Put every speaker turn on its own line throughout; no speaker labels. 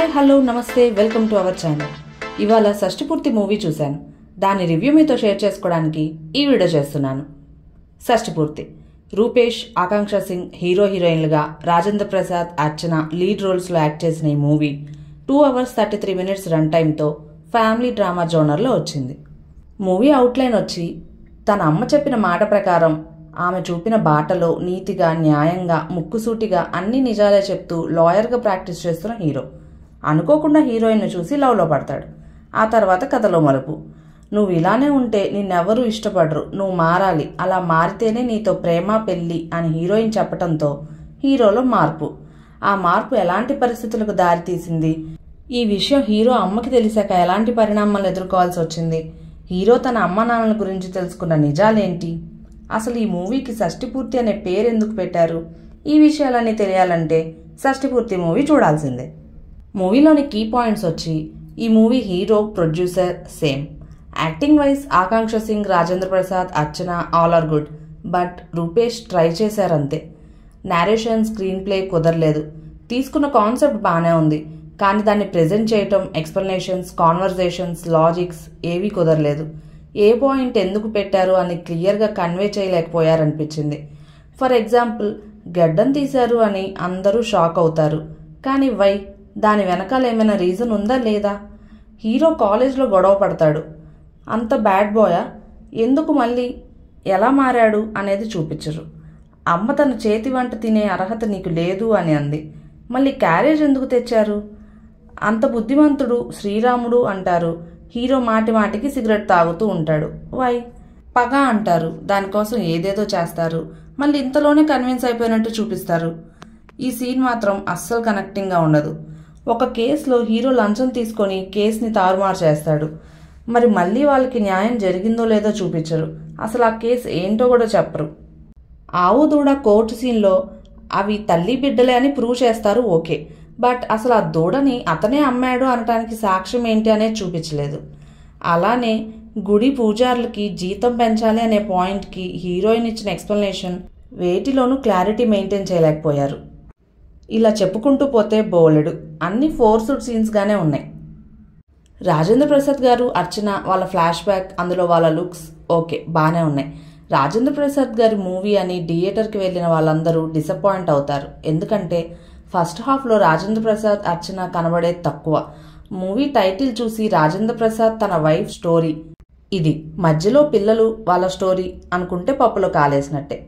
Hi hello నమస్తే welcome to our channel. ఇవాళ షష్ఠిపూర్తి movie చూశాను. దాని రివ్యూ మీతో షేర్ చేసుకోవడానికి ఈ వీడియో చేస్తున్నాను. షష్ఠిపూర్తి రూపేష్, ఆకాంక్ష సింగ్ హీరో హీరోయిన్లుగా, రాజేంద్ర ప్రసాద్, అర్చన లీడ్ రోల్స్లో యాక్ట్ చేసిన ఈ మూవీ 2 hours 33 minutes రన్ టైంతో ఫ్యామిలీ డ్రామా జోనర్లో వచ్చింది. మూవీ అవుట్లైన్ వచ్చి, తన అమ్మ చెప్పిన మాట ప్రకారం ఆమె చూపిన బాటలో నీతిగా, న్యాయంగా, ముక్కుసూటిగా అన్ని నిజాలే చెప్తూ లాయర్గా ప్రాక్టీస్ చేస్తున్న హీరో అనుకోకుండా హీరోయిన్ను చూసి లవ్లో పడతాడు. ఆ తర్వాత కథలో మలుపు. నువ్వు ఇలానే ఉంటే నిన్నెవరూ ఇష్టపడరు, నువ్వు మారాలి, అలా మారితేనే నీతో ప్రేమ పెళ్ళి అని హీరోయిన్ చెప్పడంతో హీరోలో మార్పు. ఆ మార్పు ఎలాంటి పరిస్థితులకు దారితీసింది, ఈ విషయం హీరో అమ్మకి తెలిసాక ఎలాంటి పరిణామాలు ఎదుర్కోవాల్సి వచ్చింది, హీరో తన అమ్మ నాన్నల గురించి తెలుసుకున్న నిజాలేంటి, అసలు ఈ మూవీకి షష్ఠిపూర్తి అనే పేరు ఎందుకు పెట్టారు, ఈ విషయాలన్నీ తెలియాలంటే షష్ఠిపూర్తి మూవీ చూడాల్సిందే. మూవీలోని కీ పాయింట్స్ వచ్చి, ఈ movie hero, producer same. Acting wise Akanksha Singh, Rajendra Prasad, Archana all are good. But Rupesh try చేశారంతే. నేరేషన్, స్క్రీన్ ప్లే కుదరలేదు. తీసుకున్న కాన్సెప్ట్ బాగానే ఉంది, కానీ దాన్ని ప్రెజెంట్ చేయటం, ఎక్స్ప్లెనేషన్స్, కాన్వర్జేషన్స్, లాజిక్స్ ఏవీ కుదరలేదు. ఏ పాయింట్ ఎందుకు పెట్టారు అని క్లియర్గా కన్వే చేయలేకపోయారనిపించింది. ఫర్ ఎగ్జాంపుల్, గడ్డం తీశారు అని అందరూ షాక్ అవుతారు, కానీ వై, దాని వెనకాల ఏమైనా రీజన్ ఉందా లేదా? హీరో కాలేజ్లో గొడవ పడతాడు, అంత బ్యాడ్ బాయా, ఎందుకు మళ్ళీ ఎలా మారాడు అనేది చూపించరు. అమ్మ తన చేతి వంట తినే అర్హత నీకు లేదు అని అంది, మళ్ళీ క్యారేజ్ ఎందుకు తెచ్చారు? అంత బుద్ధిమంతుడు శ్రీరాముడు అంటారు, హీరో మాటి మాటికి సిగరెట్ తాగుతూ ఉంటాడు, వై? పగ అంటారు, దానికోసం ఏదేదో చేస్తారు, మళ్ళీ ఇంతలోనే కన్విన్స్ అయిపోయినట్టు చూపిస్తారు. ఈ సీన్ మాత్రం అస్సలు కనెక్టింగ్గా ఉండదు. ఒక కేసులో హీరో లంచం తీసుకొని కేసుని తారుమారు చేస్తాడు, మరి మళ్ళీ వాళ్ళకి న్యాయం జరిగిందో లేదో చూపించరు, అసలు ఆ కేసు ఏంటో కూడా చెప్పరు. ఆవు దూడ కోర్టు సీన్లో అవి తల్లి బిడ్డలే అని ప్రూవ్ చేస్తారు, ఓకే, బట్ అసలు ఆ దూడని అతనే అమ్మాడు అనటానికి సాక్ష్యం ఏంటి అనేది చూపించలేదు. అలానే గుడి పూజారులకి జీతం పెంచాలి అనే పాయింట్కి హీరోయిన్ ఇచ్చిన ఎక్స్ప్లెనేషన్ వేటిలోనూ క్లారిటీ మెయింటైన్ చేయలేకపోయారు. ఇలా చెప్పుకుంటూ పోతే బోలెడు, అన్ని ఫోర్స్డ్ సీన్స్గానే ఉన్నాయి. రాజేంద్ర ప్రసాద్ గారు, అర్చన వాళ్ళ ఫ్లాష్ బ్యాక్, అందులో వాళ్ళ లుక్స్ ఓకే బాగానే ఉన్నాయి. రాజేంద్ర ప్రసాద్ గారి మూవీ అని థియేటర్కి వెళ్ళిన వాళ్ళందరూ డిసప్పాయింట్ అవుతారు, ఎందుకంటే ఫస్ట్ హాఫ్లో రాజేంద్ర ప్రసాద్, అర్చన కనబడేది తక్కువ. మూవీ టైటిల్ చూసి రాజేంద్ర ప్రసాద్ తన వైఫ్ స్టోరీ ఇది, మధ్యలో పిల్లలు వాళ్ళ స్టోరీ అనుకుంటే పప్పులో కాలేసినట్టే.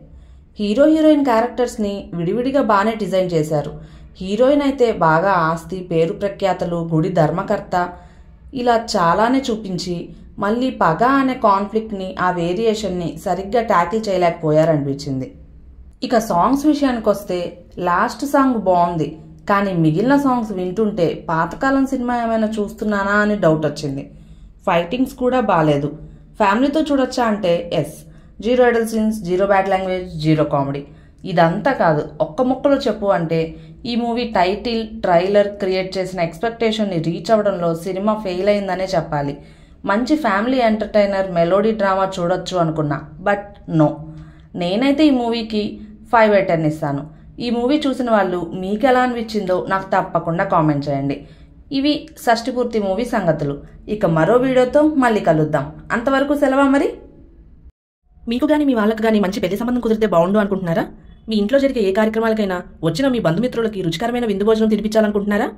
హీరో హీరోయిన్ క్యారెక్టర్స్ని విడివిడిగా బాగానే డిజైన్ చేశారు. హీరోయిన్ అయితే బాగా ఆస్తి, పేరు ప్రఖ్యాతలు, గుడి ధర్మకర్త ఇలా చాలానే చూపించి మళ్ళీ పగ అనే కాన్ఫ్లిక్ట్ని, ఆ వేరియేషన్ని సరిగ్గా ట్యాకిల్ చేయలేకపోయారనిపించింది. ఇక సాంగ్స్ విషయానికి వస్తే, లాస్ట్ సాంగ్ బాగుంది, కానీ మిగిలిన సాంగ్స్ వింటుంటే పాతకాలం సినిమా ఏమైనా చూస్తున్నానా అని డౌట్ వచ్చింది. ఫైటింగ్స్ కూడా బాగాలేదు. ఫ్యామిలీతో చూడొచ్చా అంటే yes, 0 adult scenes, 0 bad language, 0 comedy. ఇదంతా కాదు, ఒక్క ముక్కలో చెప్పు అంటే ఈ మూవీ టైటిల్, ట్రైలర్ క్రియేట్ చేసిన ఎక్స్పెక్టేషన్ని రీచ్ అవ్వడంలో సినిమా ఫెయిల్ అయిందనే చెప్పాలి. మంచి ఫ్యామిలీ ఎంటర్టైనర్, మెలోడీ డ్రామా చూడొచ్చు అనుకున్నా, బట్ నో. నేనైతే ఈ మూవీకి 5/10 ఇస్తాను. ఈ మూవీ చూసిన వాళ్ళు మీకు ఎలా అనిపించిందో నాకు తప్పకుండా కామెంట్ చేయండి. ఇవి షష్ఠిపూర్తి మూవీ సంగతులు. ఇక మరో వీడియోతో మళ్ళీ కలుద్దాం. అంతవరకు సెలవా మరి.
మీకు కానీ మీ వాళ్ళకి కానీ మంచి పెళ్లి సంబంధం కుదిరితే బాగుండు అనుకుంటున్నారా? మీ ఇంట్లో జరిగే ఏ కార్యక్రమాలకైనా వచ్చిన మీ బంధుమిత్రులకి రుచికరమైన విందు భోజనం తినిపించాలనుకుంటున్నారా?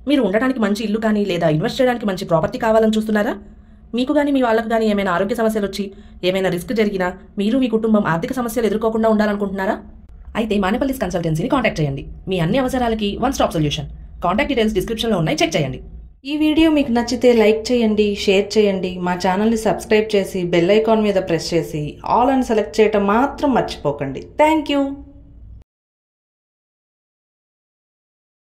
మీరు ఉండటానికి మంచి ఇల్లు కానీ లేదా ఇన్వెస్ట్ చేయడానికి మంచి ప్రాపర్టీ కావాలని చూస్తున్నారా? మీకు కానీ మీ వాళ్ళకి కానీ ఏమైనా ఆరోగ్య సమస్యలు వచ్చి ఏమైనా రిస్క్ జరిగినా మీరు మీ కుటుంబం ఆర్థిక సమస్యలు ఎదుర్కోకుండా ఉండాలనుకుంటున్నారా? అయితే మానేపల్లిస్ కన్సల్టెన్సీని కాంటాక్ట్ చేయండి. మీ అన్ని అవసరాలకి one stop solution. Contact details డిస్క్రిప్షన్లో ఉన్నాయి, చెక్ చేయండి.
ఈ వీడియో మీకు నచ్చితే లైక్ చేయండి, షేర్ చేయండి, మా ఛానల్ని సబ్స్క్రైబ్ చేసి బెల్ ఐకాన్ మీద ప్రెస్ చేసి ఆల్ అని సెలెక్ట్ చేయటం మాత్రం మర్చిపోకండి. Thank you.